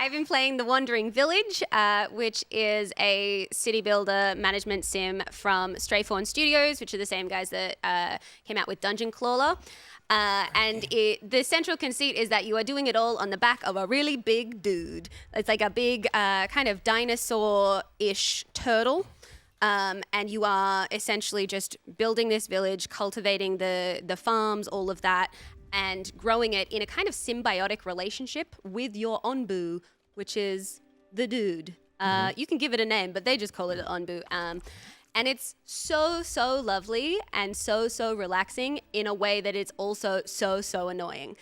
I've been playing The Wandering Village, which is a city builder management sim from Straythorn Studios, which are the same guys that came out with Dungeon Crawler. The central conceit is that you are doing it all on the back of a really big dude. It's like a big kind of dinosaur-ish turtle. And you are essentially just building this village, cultivating the farms, all of that, and growing it in a kind of symbiotic relationship with your Onbu, which is the dude. You can give it a name, but they just call it Onbu. And it's so lovely and so relaxing in a way that it's also so annoying.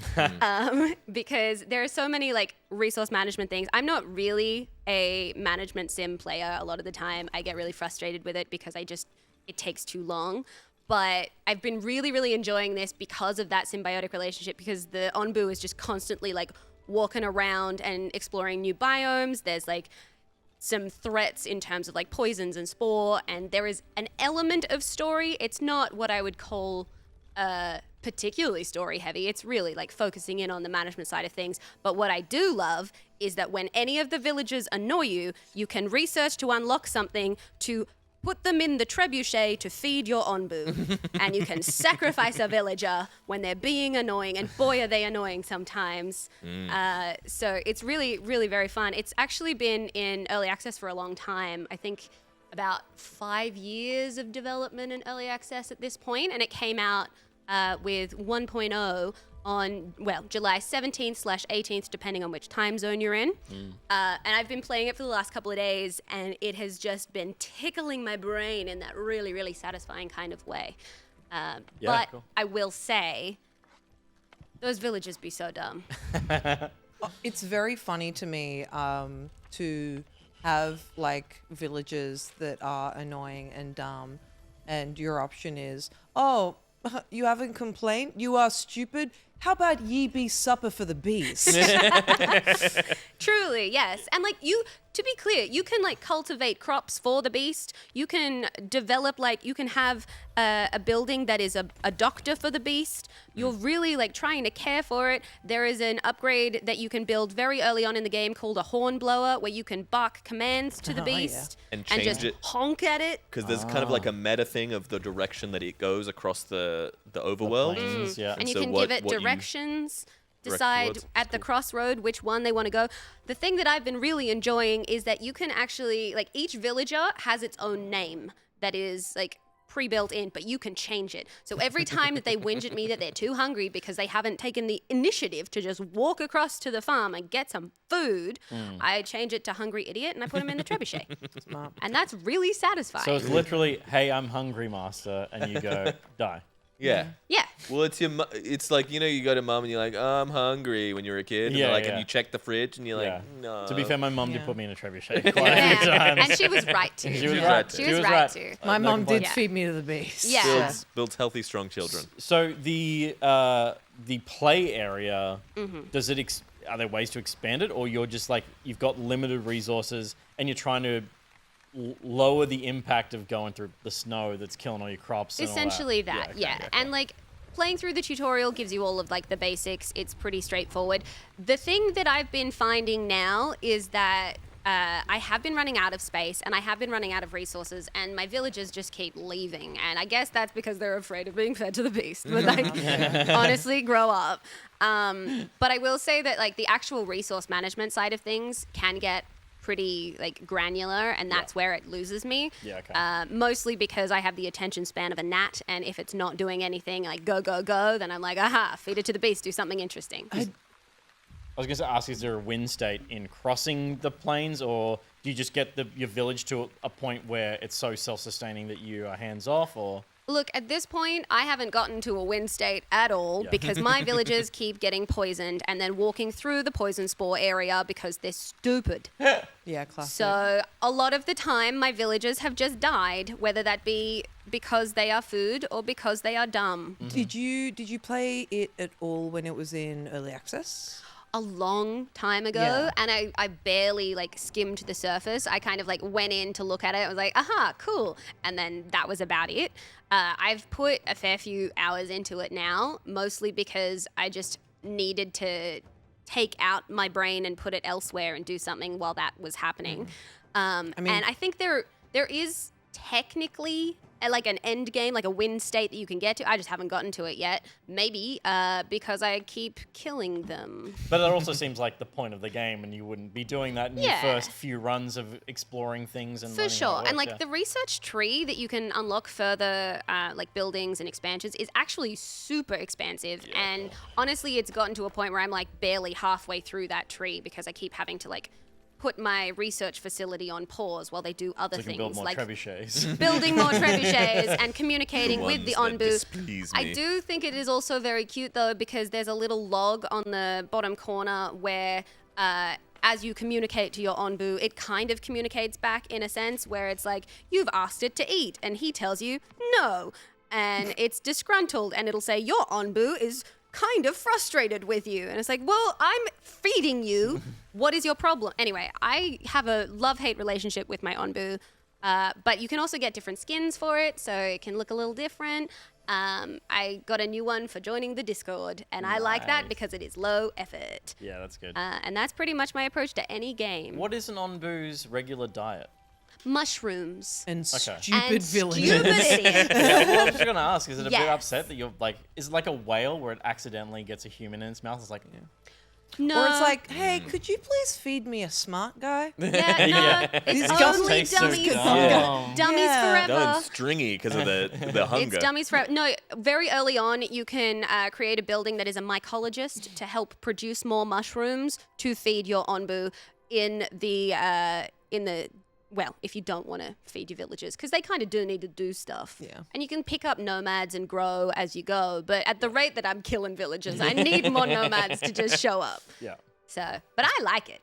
Because there are so many like resource management things. I'm not really a management sim player a lot of the time. I get really frustrated with it because it takes too long. But I've been really enjoying this because of that symbiotic relationship, because the Onbu is just constantly like walking around and exploring new biomes. There's like some threats in terms of like poisons and spore, and there is an element of story. It's not what I would call particularly story heavy. It's really like focusing in on the management side of things. But what I do love is that when any of the villagers annoy you, you can research to unlock something to put them in the trebuchet to feed your Onbu. And you can sacrifice a villager when they're being annoying, and boy, are they annoying sometimes. So it's really very fun. It's actually been in early access for a long time. I think about 5 years of development in early access at this point, and it came out with 1.0 on, July 17th/18th, depending on which time zone you're in. And I've been playing it for the last couple of days, and it has just been tickling my brain in that really satisfying kind of way. But cool. I will say, those villagers be so dumb. It's very funny to me to have like villagers that are annoying and dumb, and your option is, oh, you haven't complained? You are stupid? How about ye be supper for the beast? Truly, yes. And like to be clear, you can like cultivate crops for the beast. You can develop, like you can have a building that is a doctor for the beast. You're really like trying to care for it. There is an upgrade that you can build very early on in the game called a horn blower, where you can bark commands to the beast and change just it, honk at it. Because there's kind of like a meta thing of the direction that it goes across the overworld. And you can give it directions, decide at the crossroad which one they want to go. The thing that I've been really enjoying is that you can actually, like, each villager has its own name that is like pre-built in, but you can change it. So every time that they whinge at me that they're too hungry because they haven't taken the initiative to just walk across to the farm and get some food, I change it to Hungry Idiot and I put them in the trebuchet. Smart. And that's really satisfying. So it's literally, hey, I'm hungry, master, and you go, die. Yeah. Yeah. Well, it's like, you go to mum and you're like, oh, I'm hungry when you're a kid. And and you check the fridge and you're like, no. To be fair, my mum did put me in a trebuchet quite a few times. And she was right to. She was right to. My mum did feed me to the beast. Yeah. Builds healthy, strong children. So the play area, are there ways to expand it, or you're just like, you've got limited resources and you're trying to lower the impact of going through the snow that's killing all your crops? Essentially that. And like playing through the tutorial gives you all of like the basics. It's pretty straightforward. The thing that I've been finding now is that I have been running out of space and I have been running out of resources, and my villagers just keep leaving. And I guess that's because they're afraid of being fed to the beast. But like, honestly, grow up. But I will say that like the actual resource management side of things can get pretty like granular, and that's where it loses me. Mostly because I have the attention span of a gnat, and if it's not doing anything like go, then I'm like, aha, feed it to the beast, do something interesting. I was going to ask, is there a win state in crossing the plains, or do you just get your village to a point where it's so self-sustaining that you are hands off, or? Look, at this point, I haven't gotten to a win state at all because my villagers keep getting poisoned and then walking through the poison spore area because they're stupid. Yeah, classic. So a lot of the time, my villagers have just died, whether that be because they are food or because they are dumb. Did you play it at all when it was in early access? A long time ago, and I barely like skimmed the surface. I kind of like went in to look at it. I was like, aha, cool. And then that was about it. I've put a fair few hours into it now, mostly because I just needed to take out my brain and put it elsewhere and do something while that was happening. And I think there is technically like an end game, like a win state that you can get to. I just haven't gotten to it yet. Maybe because I keep killing them. But that also seems like the point of the game, and you wouldn't be doing that in your first few runs of exploring things and for sure. And like the research tree that you can unlock further, like buildings and expansions, is actually super expansive. And honestly, it's gotten to a point where I'm like barely halfway through that tree because I keep having to like put my research facility on pause while they do other so you things, can build more like trebuchets. building more trebuchets and communicating with the ones that Onbu. displease I me. do think it is also very cute though, because there's a little log on the bottom corner where as you communicate to your Onbu, it kind of communicates back in a sense where it's like, you've asked it to eat, and he tells you no, and it's disgruntled, and it'll say your Onbu is kind of frustrated with you. And it's like, well, I'm feeding you. What is your problem? Anyway, I have a love-hate relationship with my Onbu, but you can also get different skins for it, so it can look a little different. I got a new one for joining the Discord, and I like that Nice. because it is low effort. Yeah, that's good. And that's pretty much my approach to any game. What is an Onbu's regular diet? Mushrooms. And Okay. stupid And villains. stupid idiots. Yeah, well, I was just gonna ask, is it a bit Yes. upset that you're like, is it like a whale where it accidentally gets a human in its mouth? It's like, No. Or it's like, hey, could you please feed me a smart guy? yeah, no, Yeah. it's These guys only taste so dummies. dumb. Dummies Yeah. forever. Done stringy because of the hunger. It's dummies forever. No, very early on, you can create a building that is a mycologist to help produce more mushrooms to feed your Onbu in the well, if you don't want to feed your villagers, because they kind of do need to do stuff. Yeah. And you can pick up nomads and grow as you go, but at the rate that I'm killing villagers, I need more nomads to just show up. yeah. So, but I like it.